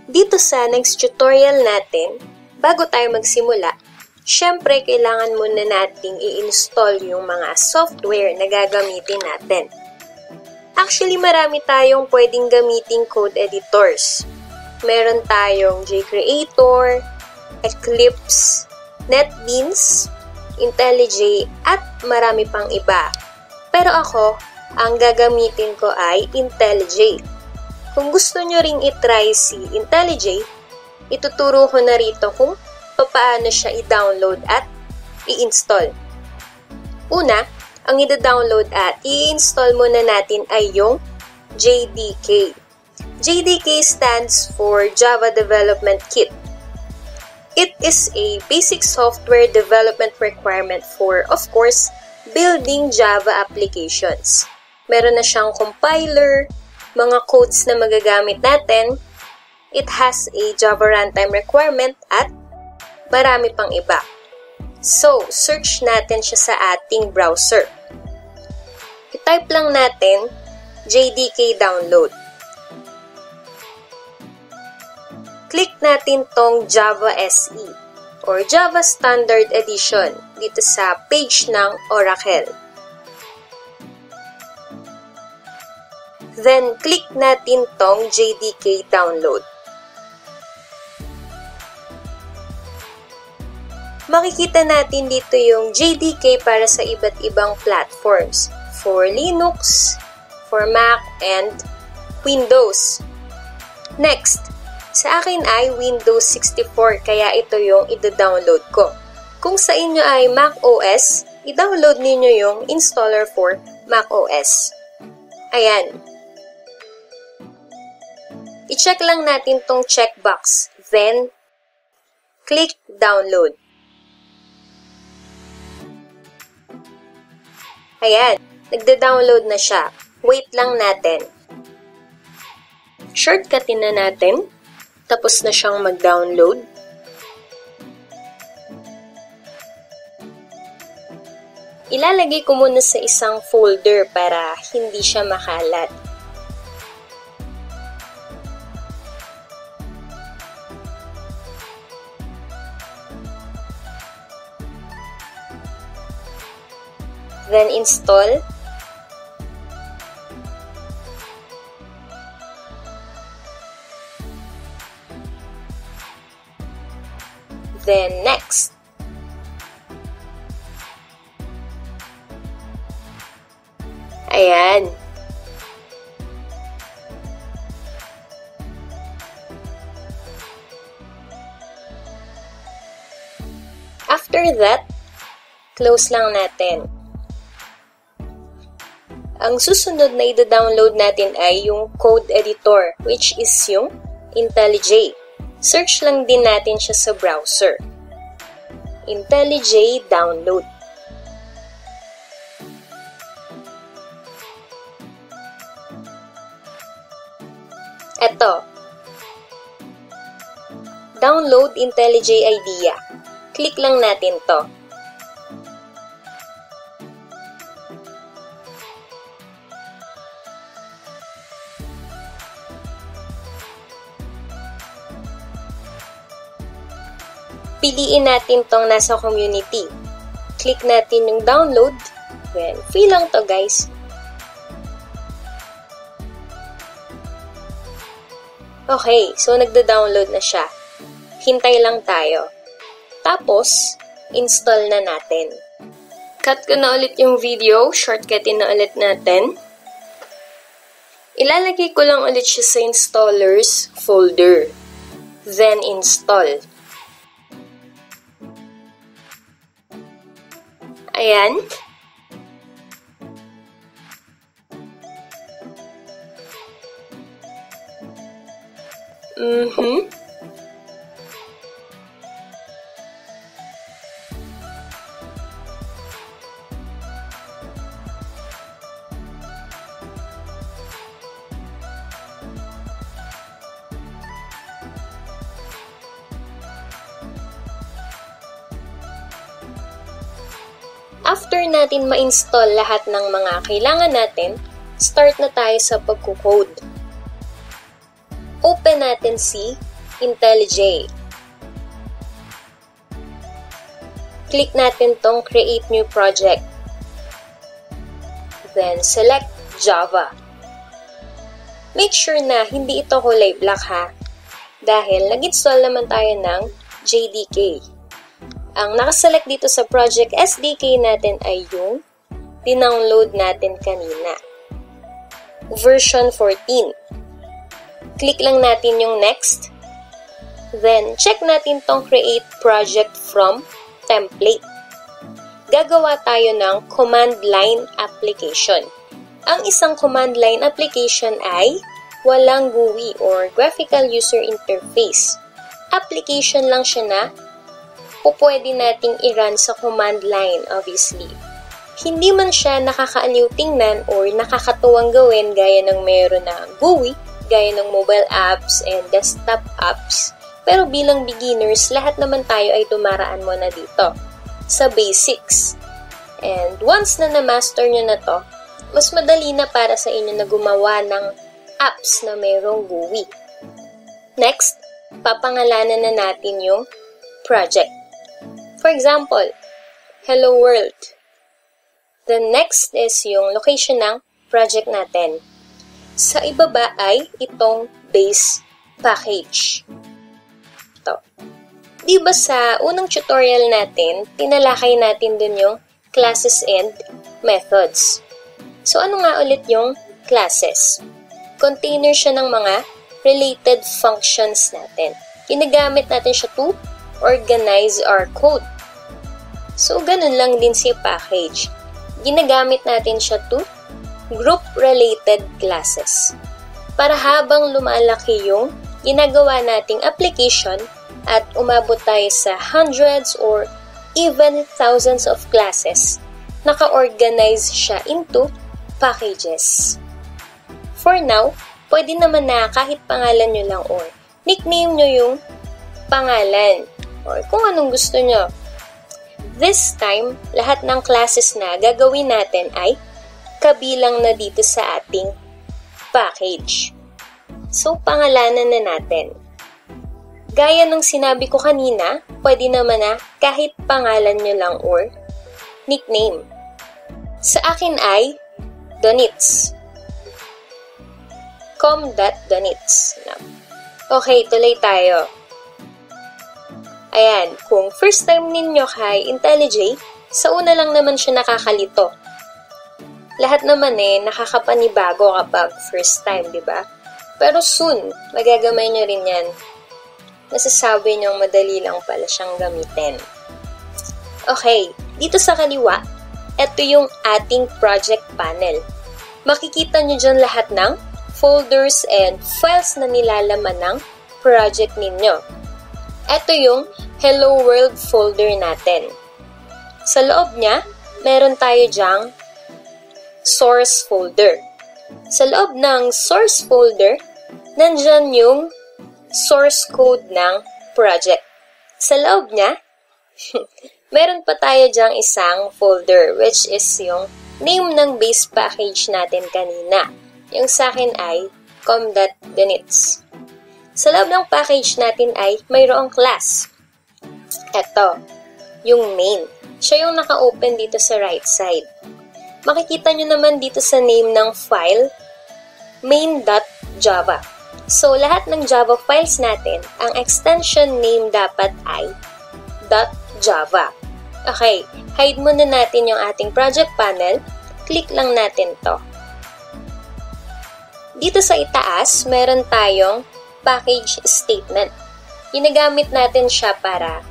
Dito sa next tutorial natin, bago tayo magsimula, syempre kailangan muna nating i-install yung mga software na gagamitin natin. Actually, marami tayong pwedeng gamiting code editors. Meron tayong JCreator, Eclipse, NetBeans, IntelliJ, at marami pang iba. Pero ako, ang gagamitin ko ay IntelliJ. Kung gusto nyo ring itry si IntelliJ, ituturo ko na rito kung paano siya i-download at i-install. Una, ang i-download at i-install muna natin ay yung JDK. JDK stands for Java Development Kit. It is a basic software development requirement for, of course, building Java applications. Meron na siyang compiler, mga codes na magagamit natin, it has a Java runtime requirement, at marami pang iba. So, search natin siya sa ating browser. I-type lang natin JDK download. Click natin tong Java SE or Java Standard Edition dito sa page ng Oracle. Then, click natin tong JDK download. Makikita natin dito yung JDK para sa iba't ibang platforms for Linux, for Mac, and Windows. Next, sa akin ay Windows 64 kaya ito yung i-download ko. Kung sa inyo ay Mac OS, i-download ninyo yung installer for Mac OS. Ayan. I-check lang natin tong checkbox. Then, click download. Ayan. Nagda-download na siya. Wait lang natin. Shortcutin na natin. Tapos na siyang mag-download. Ilalagay ko muna sa isang folder para hindi siya makalat. Then install. Then next. Ayan. After that, close lang natin. Ang susunod na i-download natin ay yung code editor, which is yung IntelliJ. Search lang din natin siya sa browser. IntelliJ download. Eto. Download IntelliJ IDEA. Click lang natin to. Piliin natin tong nasa community. Click natin yung download. Then, free lang to guys. Okay, so nagda-download na siya. Hintay lang tayo. Tapos, install na natin. Cut ko na ulit yung video. Shortcutin na ulit natin. Ilalagay ko lang ulit siya sa installers folder. Then, install. Ayan. After natin ma-install lahat ng mga kailangan natin, start na tayo sa pagko-code. Open natin si IntelliJ. Click natin tong Create New Project. Then, select Java. Make sure na hindi ito kulay black ha, dahil nag-install naman tayo ng JDK. Ang nakaselect dito sa Project SDK natin ay yung dinownload natin kanina. Version 14. Click lang natin yung Next. Then, check natin tong Create Project from Template. Gagawa tayo ng command line application. Ang isang command line application ay walang GUI or Graphical User Interface. Application lang siya na pwede nating i-run sa command line, obviously. Hindi man siya nakakaaliw tingnan or nakakatuwang gawin gaya ng meron na GUI, gaya ng mobile apps and desktop apps. Pero bilang beginners, lahat naman tayo ay dumaraan mo na dito sa basics. And once na na-master nyo na to, mas madali na para sa inyo na gumawa ng apps na mayroong GUI. Next, papangalanan na natin yung project. For example, Hello World. The next is yung location ng project natin. Sa ibaba ay itong base package. Ito. Diba sa unang tutorial natin, tinalakay natin dun yung classes and methods. So ano nga ulit yung classes? Container siya ng mga related functions natin. Ginagamit natin siya to organize our code. So, ganun lang din si package. Ginagamit natin siya to group-related classes. Para habang lumalaki yung ginagawa nating application at umabot tayo sa hundreds or even thousands of classes, naka-organize siya into packages. For now, pwede naman na kahit pangalan nyo lang or nickname nyo yung pangalan or kung anong gusto nyo. This time, lahat ng classes na gagawin natin ay kabilang na dito sa ating package. So, pangalanan na natin. Gaya ng sinabi ko kanina, pwede naman na kahit pangalan nyo lang or nickname. Sa akin ay Donits. com.donits. Okay, tuloy tayo. Ayan, kung first time ninyo kay IntelliJ, sa una lang naman siya nakakalito. Lahat naman nakakapanibago kapag first time, di ba? Pero soon, magagamay nyo rin yan. Nasasabi nyo madali lang pala siyang gamitin. Okay, dito sa kaliwa, ito yung ating project panel. Makikita nyo dyan lahat ng folders and files na nilalaman ng project ninyo. Ito yung Hello World folder natin. Sa loob niya, meron tayo dyang source folder. Sa loob ng source folder, nandyan yung source code ng project. Sa loob niya, meron pa tayo dyang isang folder which is yung name ng base package natin kanina. Yung sa akin ay com.donits. Sa loob ng package natin ay mayroong class. Ito, yung main. Siya yung naka-open dito sa right side. Makikita nyo naman dito sa name ng file, main.java. So, lahat ng Java files natin, ang extension name dapat ay .java. Okay, hide muna natin yung ating project panel. Click lang natin to. Dito sa itaas, meron tayong package statement. Ginagamit natin siya para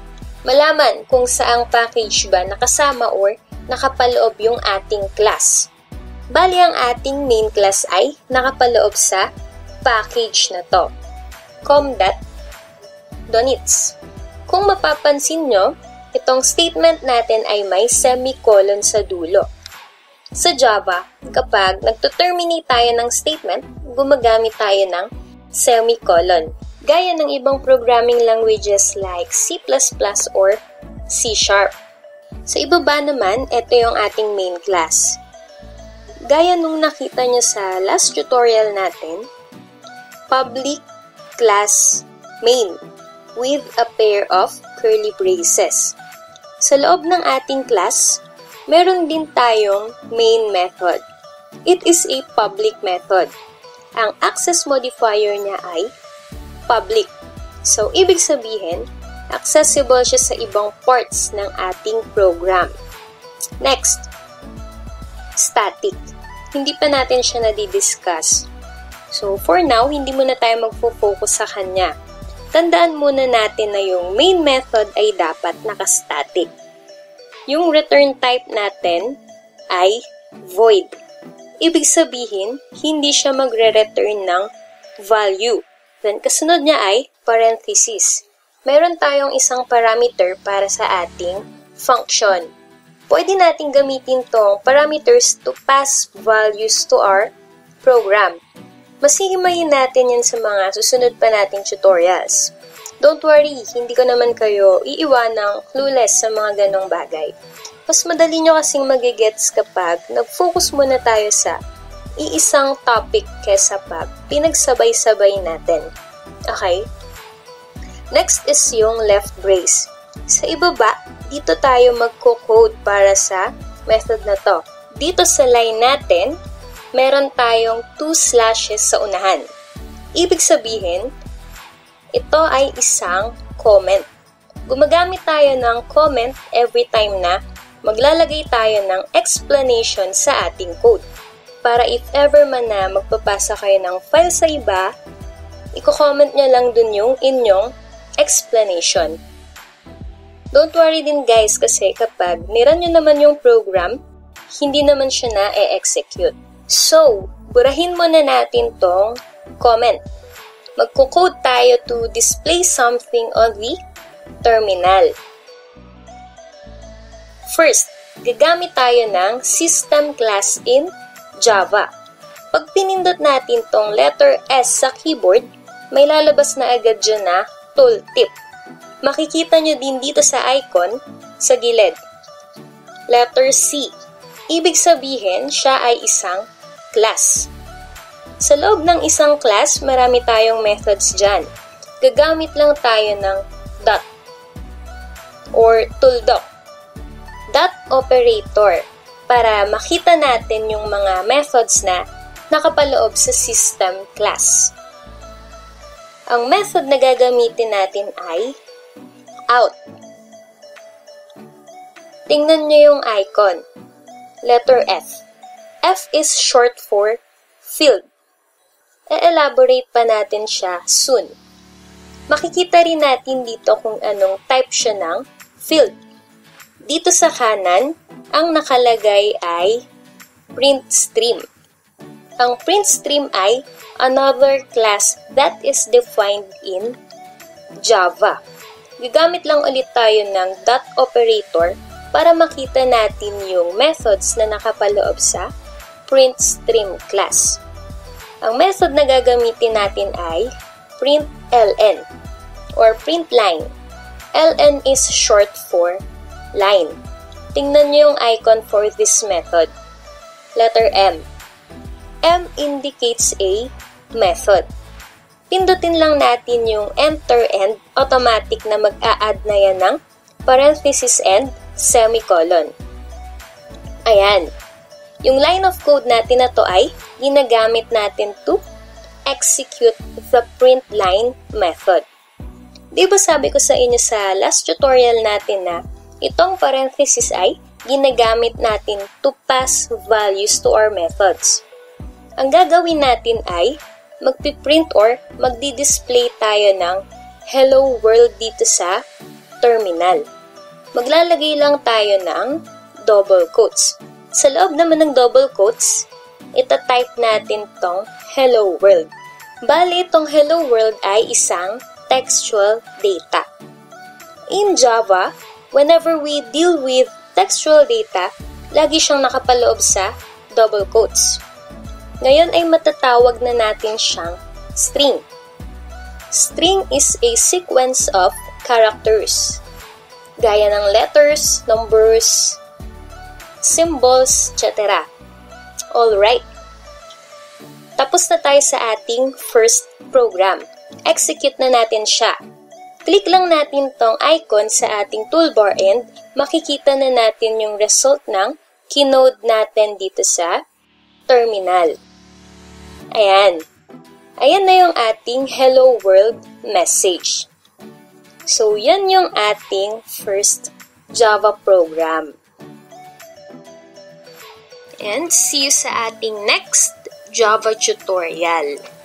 malaman kung saang package ba nakasama or nakapaloob yung ating class. Bali, ang ating main class ay nakapaloob sa package na to, com.donits. Kung mapapansin nyo, itong statement natin ay may semicolon sa dulo. Sa Java, kapag nagto-terminate tayo ng statement, gumagamit tayo ng semicolon. Gaya ng ibang programming languages like C++ or C#. Sa ibaba naman, ito yung ating main class. Gaya nung nakita nyo sa last tutorial natin, public class main with a pair of curly braces. Sa loob ng ating class, meron din tayong main method. It is a public method. Ang access modifier niya ay public. So, ibig sabihin, accessible siya sa ibang parts ng ating program. Next, static. Hindi pa natin siya nadidiscuss. So, for now, hindi muna tayo magfo-focus sa kanya. Tandaan muna natin na yung main method ay dapat naka-static. Yung return type natin ay void. Ibig sabihin, hindi siya magre-return ng value. Then, kasunod niya ay parenthesis. Meron tayong isang parameter para sa ating function. Pwede natin gamitin tong parameters to pass values to our program. Masihimayin natin yan sa mga susunod pa nating tutorials. Don't worry, hindi ko naman kayo iiwanang clueless sa mga ganong bagay. Mas madali nyo kasing magigets kapag nag-focus muna tayo sa iisang topic kesa pag pinagsabay-sabay natin. Okay? Next is yung left brace. Sa ibaba, dito tayo magko-code para sa method na to. Dito sa line natin, meron tayong 2 slashes sa unahan. Ibig sabihin, ito ay isang comment. Gumagamit tayo ng comment every time na maglalagay tayo ng explanation sa ating code. Para if ever man na magpapasa kayo ng file sa iba, i-comment nyo lang dun yung inyong explanation. Don't worry din guys kasi kapag niran nyo naman yung program, hindi naman siya na-execute. So, burahin muna natin tong comment. Magko-code tayo to display something on the terminal. First, gagamit tayo ng system class in Java. Pag pinindot natin tong letter S sa keyboard, may lalabas na agad dyan na tooltip. Makikita nyo din dito sa icon sa gilid. Letter C. Ibig sabihin, siya ay isang class. Sa loob ng isang class, marami tayong methods dyan. Gagamit lang tayo ng dot or tooldoc. Dot operator para makita natin yung mga methods na nakapaloob sa system class. Ang method na gagamitin natin ay out. Tingnan nyo yung icon. Letter F. F is short for field. E-elaborate pa natin siya soon. Makikita rin natin dito kung anong type siya ng field. Dito sa kanan, ang nakalagay ay print stream. Ang print stream ay another class that is defined in Java. Gagamit lang ulit tayo ng dot operator para makita natin yung methods na nakapaloob sa printStream class. Ang method na gagamitin natin ay println or printline. ln is short for line. Tingnan nyo yung icon for this method. Letter M. M indicates a method. Pindutin lang natin yung enter and automatic na mag-a-add na yan ng parenthesis and semicolon. Ayan. Yung line of code natin na to ay ginagamit natin to execute the print line method. Di ba sabi ko sa inyo sa last tutorial natin na itong parenthesis ay ginagamit natin to pass values to our methods. Ang gagawin natin ay magpiprint or magdi-display tayo ng hello world dito sa terminal. Maglalagay lang tayo ng double quotes. Sa loob naman ng double quotes, ita-type natin tong hello world. Bali, itong hello world ay isang textual data. In Java, whenever we deal with textual data, lagi siyang nakapaloob sa double quotes. Ngayon ay matatawag na natin siyang string. String is a sequence of characters, gaya ng letters, numbers, symbols, etc. Alright. Tapos na tayo sa ating first program. execute na natin siya. Click lang natin tong icon sa ating toolbar and makikita na natin yung result ng kinode natin dito sa terminal. Ayan. Ayan na yung ating Hello World message. So, yan yung ating first Java program. And see you sa ating next Java tutorial.